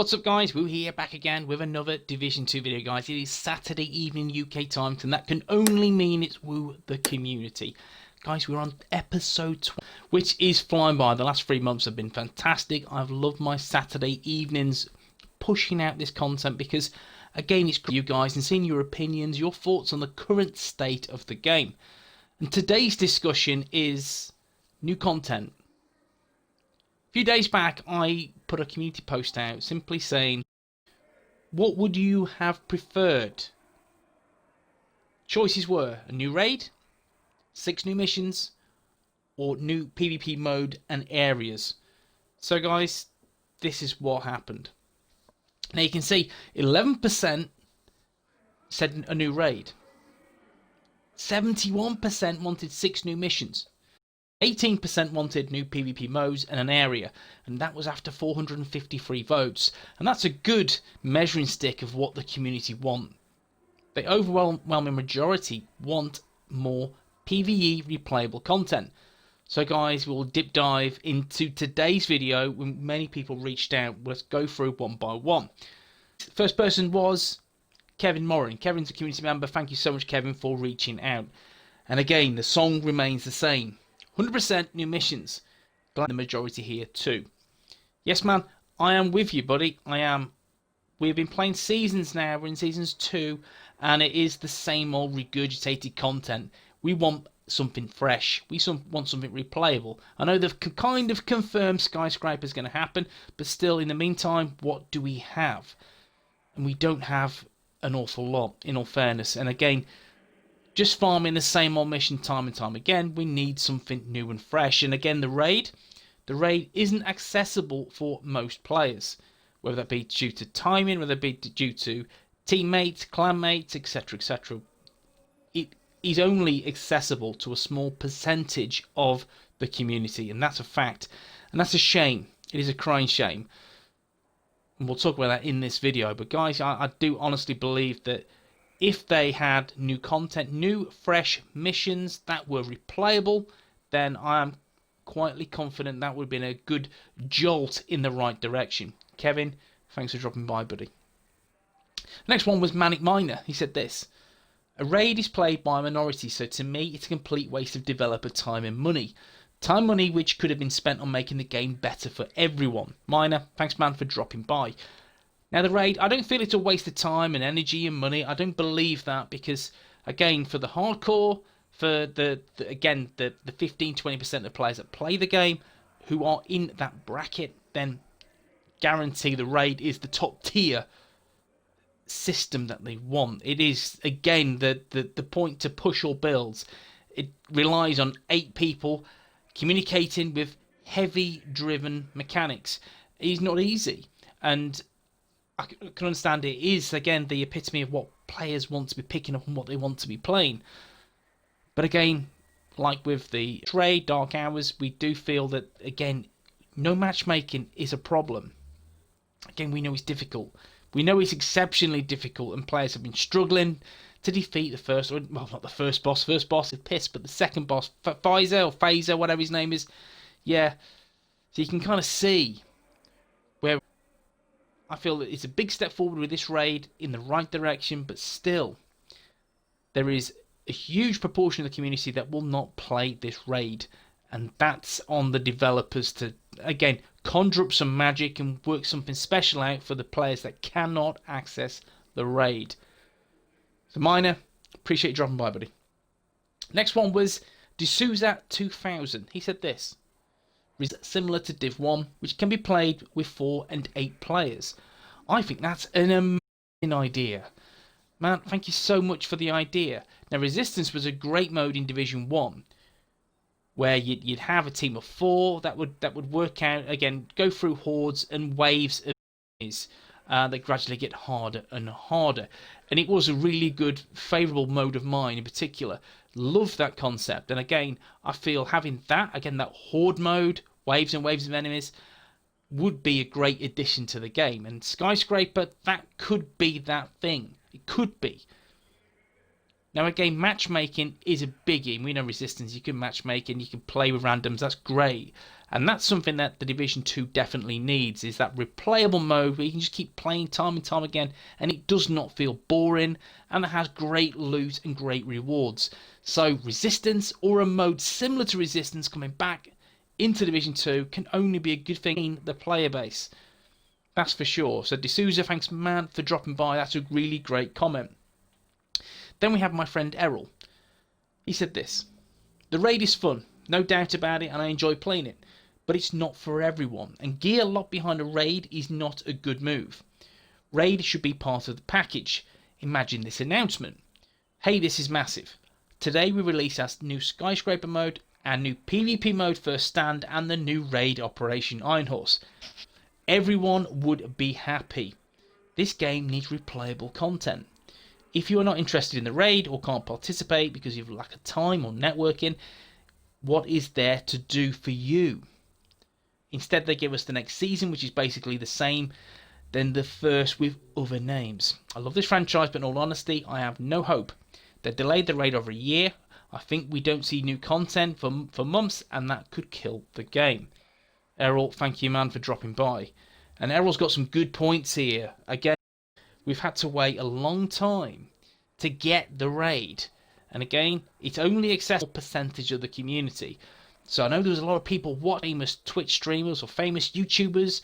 What's up guys, Woo here, back again with another Division 2 video guys. It is Saturday evening UK time, and that can only mean it's Woo the community. Guys, we're on episode 12, which is flying by. The last 3 months have been fantastic. I've loved my Saturday evenings pushing out this content because, again, it's you guys and seeing your opinions, your thoughts on the current state of the game. And today's discussion is new content. A few days back, I put a community post out simply saying, what would you have preferred? Choices were a new raid, 6 new missions, or new PvP mode and areas. So guys, this is what happened. Now you can see 11% said a new raid. 71% wanted 6 new missions. 18% wanted new PvP modes and an area, and that was after 453 votes. And that's a good measuring stick of what the community want. The overwhelming majority want more PvE replayable content. So guys, we'll dip dive into today's video when many people reached out. Let's go through one by one. First person was Kevin Morin. Kevin's a community member. Thank you so much, Kevin, for reaching out. And again, the song remains the same. 100% new missions. Glad the majority here too. Yes, man, I am with you, buddy. I am. We've been playing seasons now. We're in seasons 2, and it is the same old regurgitated content. We want something fresh. We want something replayable. I know they've kind of confirmed Skyscraper is going to happen, but still, in the meantime, what do we have? And we don't have an awful lot, in all fairness. And again, just farming the same old mission time and time again. We need something new and fresh. And again, the raid isn't accessible for most players, whether that be due to timing, whether it be due to teammates, clanmates, etc, etc. It is only accessible to a small percentage of the community, and that's a fact, and that's a shame. It is a crying shame, and we'll talk about that in this video. But guys, I do honestly believe that if they had new content, new fresh missions that were replayable, then I am quietly confident that would have been a good jolt in the right direction. Kevin, thanks for dropping by, buddy. Next one was Manic Miner. He said this: a raid is played by a minority, so to me it's a complete waste of developer time and money. Time money which could have been spent on making the game better for everyone. Miner, thanks man for dropping by. Now the raid, I don't feel it's a waste of time and energy and money. I don't believe that, because again, for the hardcore, for the 15-20% of players that play the game who are in that bracket, then guarantee the raid is the top tier system that they want. It is again the point to push all builds. It relies on 8 people communicating with heavy driven mechanics. It is not easy, and I can understand it is, again, the epitome of what players want to be picking up and what they want to be playing. But again, like with the trade, Dark Hours, we do feel that, again, no matchmaking is a problem. Again, we know it's difficult. We know it's exceptionally difficult, and players have been struggling to defeat the first, well, not the first boss. First boss is piss, but the second boss, Phaser, whatever his name is. Yeah, so you can kind of see where I feel that it's a big step forward with this raid in the right direction, but still, there is a huge proportion of the community that will not play this raid, and that's on the developers to, again, conjure up some magic and work something special out for the players that cannot access the raid. So Miner, appreciate you dropping by, buddy. Next one was D'Souza 2000. He said this: is similar to Div 1, which can be played with 4 and 8 players. I think that's an amazing idea. Man, thank you so much for the idea. Now, Resistance was a great mode in Division 1, where you'd have a team of 4 that would work out, again, go through hordes and waves of enemies that gradually get harder and harder. And it was a really good, favourable mode of mine in particular. Loved that concept. And again, I feel having that, again, that horde mode, waves and waves of enemies, would be a great addition to the game. And Skyscraper, that could be that thing. It could be. Now again, matchmaking is a biggie. We know Resistance, you can matchmake and you can play with randoms, that's great. And that's something that the Division 2 definitely needs, is that replayable mode where you can just keep playing time and time again and it does not feel boring, and it has great loot and great rewards. So Resistance, or a mode similar to Resistance coming back into Division 2, can only be a good thing in the player base. That's for sure. So D'Souza, thanks man for dropping by. That's a really great comment. Then we have my friend Errol. He said this: the raid is fun, no doubt about it, and I enjoy playing it, but it's not for everyone, and gear locked behind a raid is not a good move. Raid should be part of the package. Imagine this announcement: hey, this is massive. Today we release our new skyscraper mode, our new PvP mode First Stand, and the new raid Operation Iron Horse. Everyone would be happy. This game needs replayable content. If you are not interested in the raid or can't participate because you have lack of time or networking, what is there to do for you? Instead, they give us the next season, which is basically the same than the first with other names. I love this franchise, but in all honesty, I have no hope. They delayed the raid over a year. I think we don't see new content for months, and that could kill the game. Errol, thank you man for dropping by. And Errol's got some good points here. Again, we've had to wait a long time to get the raid. And again, it's only accessible percentage of the community. So I know there was a lot of people watching famous Twitch streamers or famous YouTubers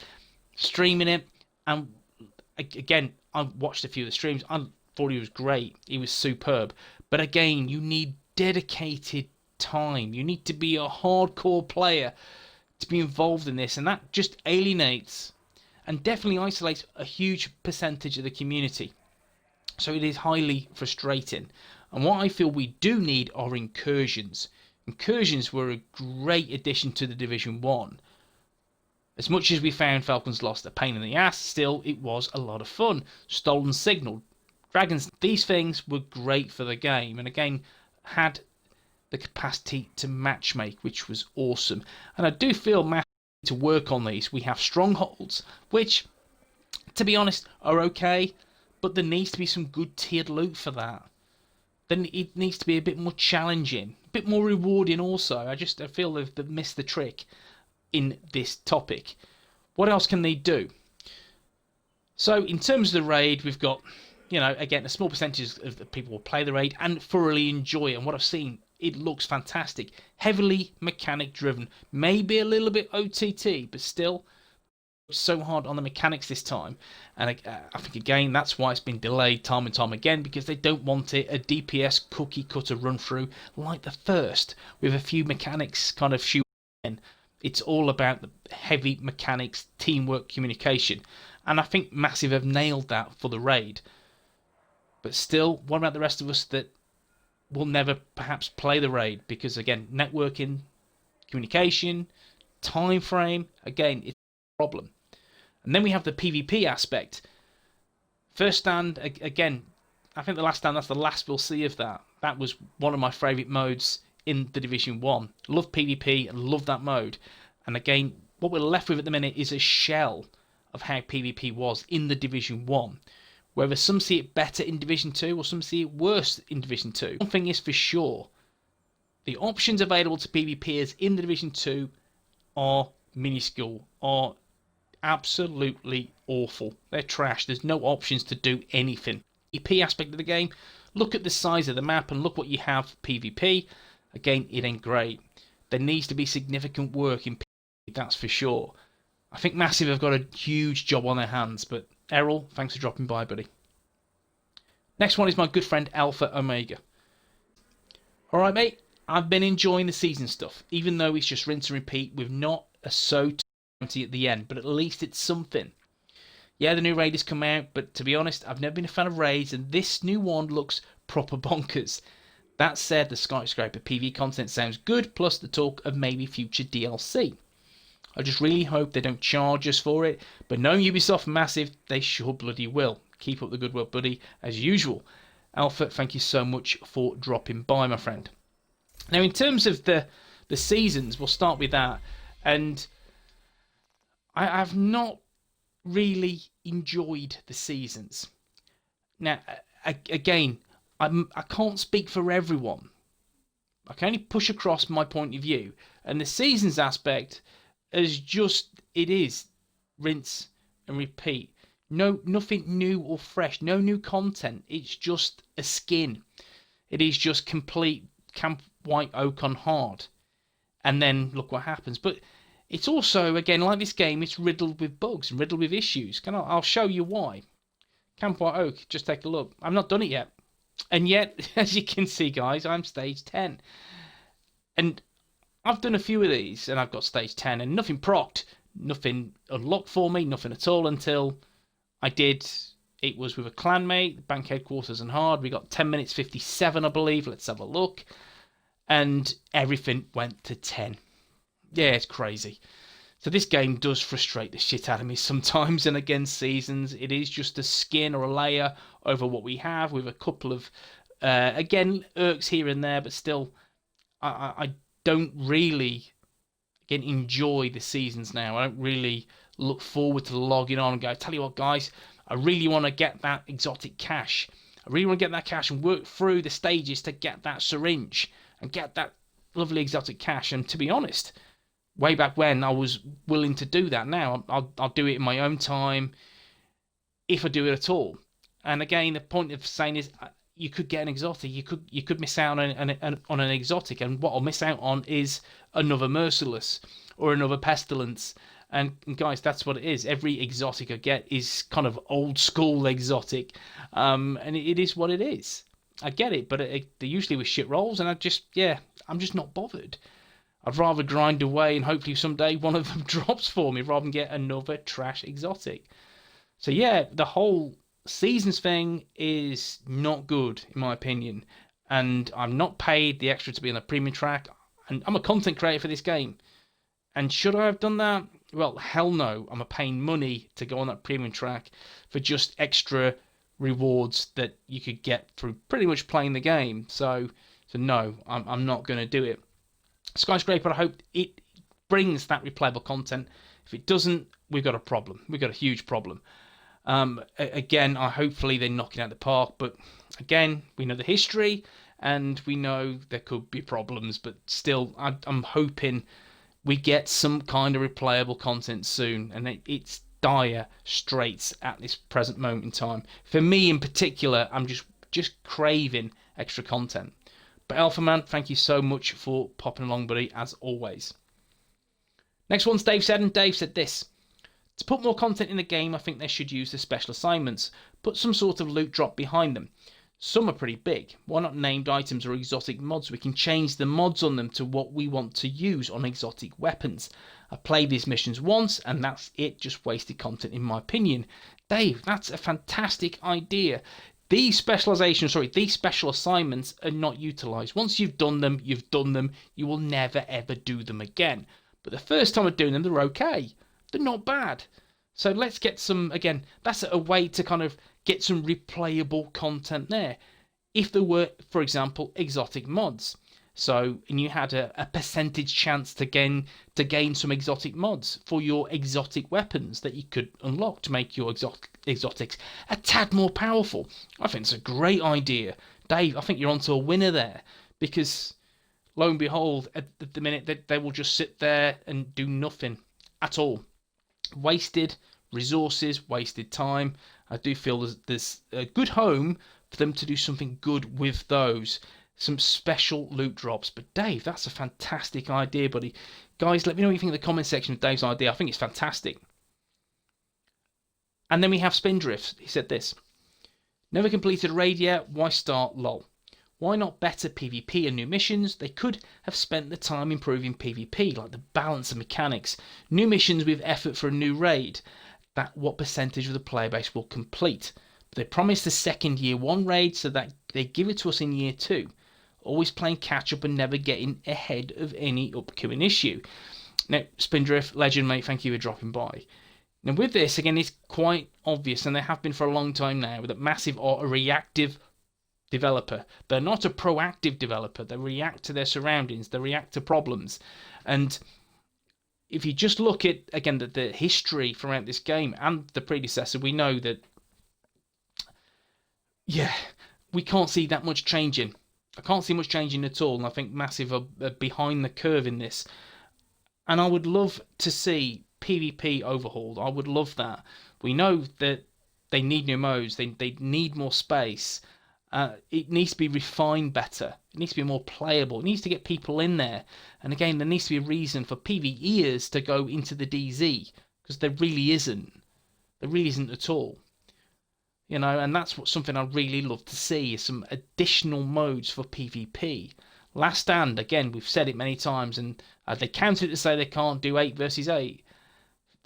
streaming it. And again, I watched a few of the streams. I thought he was great. He was superb. But again, you need dedicated time. You need to be a hardcore player to be involved in this. And that just alienates and definitely isolates a huge percentage of the community. So it is highly frustrating. And what I feel we do need are incursions. Incursions were a great addition to the Division 1. As much as we found Falcon's Lost a pain in the ass, still it was a lot of fun. Stolen Signal, Dragons, these things were great for the game, and again had the capacity to matchmake, which was awesome. And I do feel to work on these. We have strongholds, which, to be honest, are okay, but there needs to be some good tiered loot for that. Then it needs to be a bit more challenging, a bit more rewarding also. I feel they've missed the trick in this topic. What else can they do? So in terms of the raid, we've got, again, a small percentage of the people will play the raid and thoroughly enjoy it. And what I've seen, it looks fantastic. Heavily mechanic driven. Maybe a little bit OTT, but still so hard on the mechanics this time. And I think, again, that's why it's been delayed time and time again, because they don't want it a DPS cookie cutter run through like the first, with a few mechanics kind of shooting in. It's all about the heavy mechanics, teamwork, communication. And I think Massive have nailed that for the raid. But still, what about the rest of us that will never perhaps play the raid? Because again, networking, communication, time frame, again, it's a problem. And then we have the PvP aspect. First Stand, again, I think the last stand, that's the last we'll see of that. That was one of my favourite modes in the Division 1. Love PvP and love that mode. And again, what we're left with at the minute is a shell of how PvP was in the Division 1. Whether some see it better in Division 2 or some see it worse in Division 2. One thing is for sure, the options available to PvPers in the Division 2 are minuscule, are absolutely awful. They're trash. There's no options to do anything. PvP aspect of the game, look at the size of the map and look what you have PvP. Again, it ain't great. There needs to be significant work in PvP, that's for sure. I think Massive have got a huge job on their hands, but Errol, thanks for dropping by, buddy. Next one is my good friend Alpha Omega. Alright, mate, I've been enjoying the season stuff, even though it's just rinse and repeat with not a so empty at the end, but at least it's something. Yeah, the new raid has come out, but to be honest, I've never been a fan of raids, and this new one looks proper bonkers. That said, the skyscraper PV content sounds good, plus the talk of maybe future DLC. I just really hope they don't charge us for it, but knowing Ubisoft Massive, they sure bloody will. Keep up the good work, buddy, as usual. Alpha, thank you so much for dropping by, my friend. Now, in terms of the seasons, we'll start with that. And I've not really enjoyed the seasons. Now, again, I can't speak for everyone. I can only push across my point of view. And the seasons aspect, as just it is. Rinse and repeat. No, nothing new or fresh. No new content. It's just a skin. It is just complete Camp White Oak on hard. And then look what happens. But it's also, again, like this game, it's riddled with bugs and riddled with issues. I'll show you why. Camp White Oak, just take a look. I've not done it yet. And yet, as you can see, guys, I'm stage 10. And I've done a few of these, and I've got stage 10, and nothing procced. Nothing unlocked for me, nothing at all, until I did. It was with a clanmate, bank headquarters and hard. We got 10 minutes 57, I believe. Let's have a look. And everything went to 10. Yeah, it's crazy. So this game does frustrate the shit out of me sometimes, and again, seasons, it is just a skin or a layer over what we have, with a couple of, again, irks here and there, but still, I don't really, again, enjoy the seasons now. I don't really look forward to logging on and go, tell you what, guys, I really want to get that exotic cash. I really want to get that cash and work through the stages to get that syringe and get that lovely exotic cash. And to be honest, way back when, I was willing to do that. Now I'll do it in my own time, if I do it at all. And again, the point of saying is, you could get an exotic. You could miss out on an exotic, and what I'll miss out on is another merciless or another pestilence. And guys, that's what it is. Every exotic I get is kind of old school exotic, and it is what it is. I get it, but they're usually with shit rolls, and I'm just not bothered. I'd rather grind away and hopefully someday one of them drops for me rather than get another trash exotic. So yeah, the whole seasons thing is not good in my opinion, and I'm not paid the extra to be on the premium track, and I'm a content creator for this game. And should I have done that? Well, hell no. I'm paying money to go on that premium track for just extra rewards that you could get through pretty much playing the game. So no, I'm not going to do it. Skyscraper, I hope it brings that replayable content. If it doesn't, we've got a problem. We've got a huge problem. Again, hopefully they're knocking out the park, but again, we know the history and we know there could be problems, but still, I'm hoping we get some kind of replayable content soon, and it's dire straits at this present moment in time. For me in particular, I'm just craving extra content. But Alpha Man, thank you so much for popping along, buddy, as always. Next one's Dave said, and Dave said this. To put more content in the game, I think they should use the special assignments. Put some sort of loot drop behind them. Some are pretty big. Why not named items or exotic mods? We can change the mods on them to what we want to use on exotic weapons. I played these missions once, and that's it. Just wasted content in my opinion. Dave, that's a fantastic idea. These special assignments are not utilised. Once you've done them, you've done them. You will never ever do them again. But the first time of doing them, they're okay. They're not bad. So let's get some, again, that's a way to kind of get some replayable content there. If there were, for example, exotic mods. So, and you had a percentage chance to gain some exotic mods for your exotic weapons that you could unlock to make your exotics a tad more powerful. I think it's a great idea. Dave, I think you're onto a winner there, because lo and behold, at the minute they will just sit there and do nothing at all. Wasted resources, wasted time. I do feel there's a good home for them to do something good with those. Some special loot drops. But Dave, that's a fantastic idea, buddy. Guys, let me know what you think in the comment section of Dave's idea. I think it's fantastic. And then we have Spindrift. He said this. Never completed a raid yet. Why start? Lol. Why not better PvP and new missions? They could have spent the time improving PvP, like the balance of mechanics. New missions with effort for a new raid. That what percentage of the player base will complete. But they promised the second year 1 raid, so that they give it to us in year 2. Always playing catch up and never getting ahead of any upcoming issue. Now, Spindrift, legend mate, thank you for dropping by. Now with this, again, it's quite obvious, and they have been for a long time now, that Massive are a reactive developer. They're not a proactive developer. They react to their surroundings. They react to problems. And if you just look at, again, the history throughout this game and the predecessor, we know that, yeah, we can't see that much changing. I can't see much changing at all, and I think Massive are behind the curve in this. And I would love to see PvP overhauled. I would love that. We know that they need new modes. They need more space. It needs to be refined better. It needs to be more playable. It needs to get people in there. And again, there needs to be a reason for PvEers to go into the DZ, because there really isn't. There really isn't at all. You know, and that's something I'd really love to see, is some additional modes for PvP. Last Stand, again, we've said it many times, and they counter it to say they can't do 8 versus 8.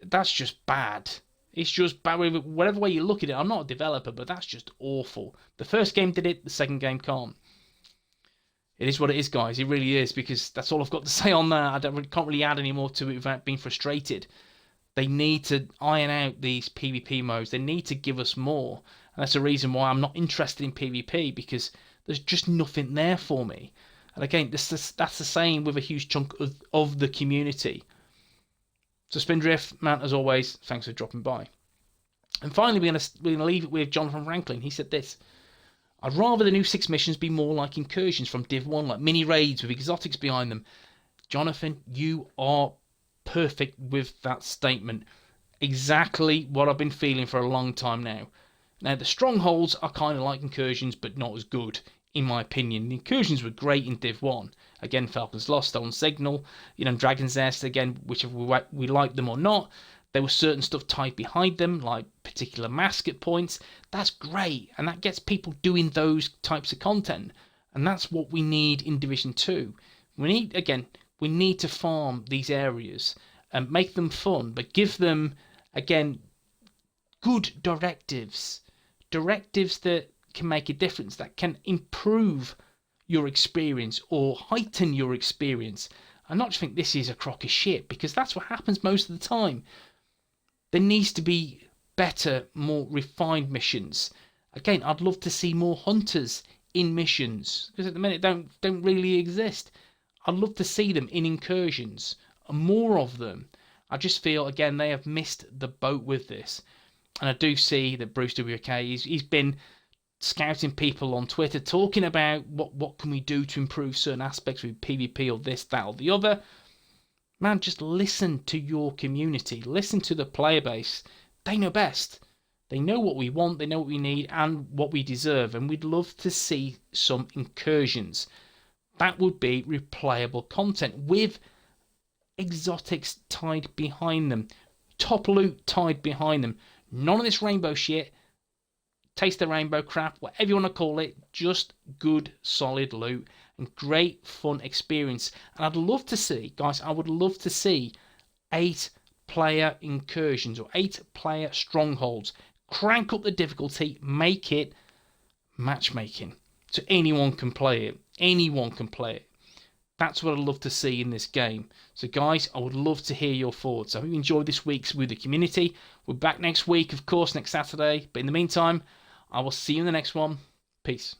That's just bad. It's just bad. Whatever way you look at it, I'm not a developer, but that's just awful. The first game did it, the second game can't. It is what it is, guys. It really is, because that's all I've got to say on that. Can't really add any more to it without being frustrated. They need to iron out these PvP modes. They need to give us more. And that's the reason why I'm not interested in PvP, because there's just nothing there for me. And again, that's the same with a huge chunk of the community. So Spindrift, man, as always, thanks for dropping by. And finally, we're gonna leave it with Jonathan Franklin. He said this: I'd rather the new 6 missions be more like incursions from Div 1, like mini raids with exotics behind them. Jonathan, you are perfect with that statement. Exactly what I've been feeling for a long time now. Now, the strongholds are kind of like incursions, but not as good, in my opinion. The incursions were great in Div 1. Again, Falcon's Lost, Stolen Signal, you know, Dragon's Nest, again, whichever we like them or not. There was certain stuff tied behind them, like particular mask at points. That's great, and that gets people doing those types of content. And that's what we need in Division 2. We need to farm these areas and make them fun, but give them, again, good directives. Directives that can make a difference, that can improve your experience or heighten your experience. And not just think this is a crock of shit, because that's what happens most of the time. There needs to be better, more refined missions. Again, I'd love to see more hunters in missions, because at the minute don't really exist. I'd love to see them in incursions, more of them. I just feel, again, they have missed the boat with this. And I do see that Bruce WK, he's been scouting people on Twitter, talking about what can we do to improve certain aspects with PvP or this, that, or the other. Man, just listen to your community. Listen to the player base. They know best. They know what we want, they know what we need, and what we deserve. And we'd love to see some incursions. That would be replayable content with exotics tied behind them. Top loot tied behind them. None of this rainbow shit. Taste the rainbow crap, whatever you want to call it. Just good, solid loot and great fun experience. And I'd love to see, guys, I would love to see 8-player incursions or 8-player strongholds. Crank up the difficulty, make it matchmaking, so anyone can play it. Anyone can play it. That's what I'd love to see in this game. So guys, I would love to hear your thoughts. I hope you enjoyed this week's with the community. We're back next week, of course, next Saturday. But in the meantime, I will see you in the next one. Peace.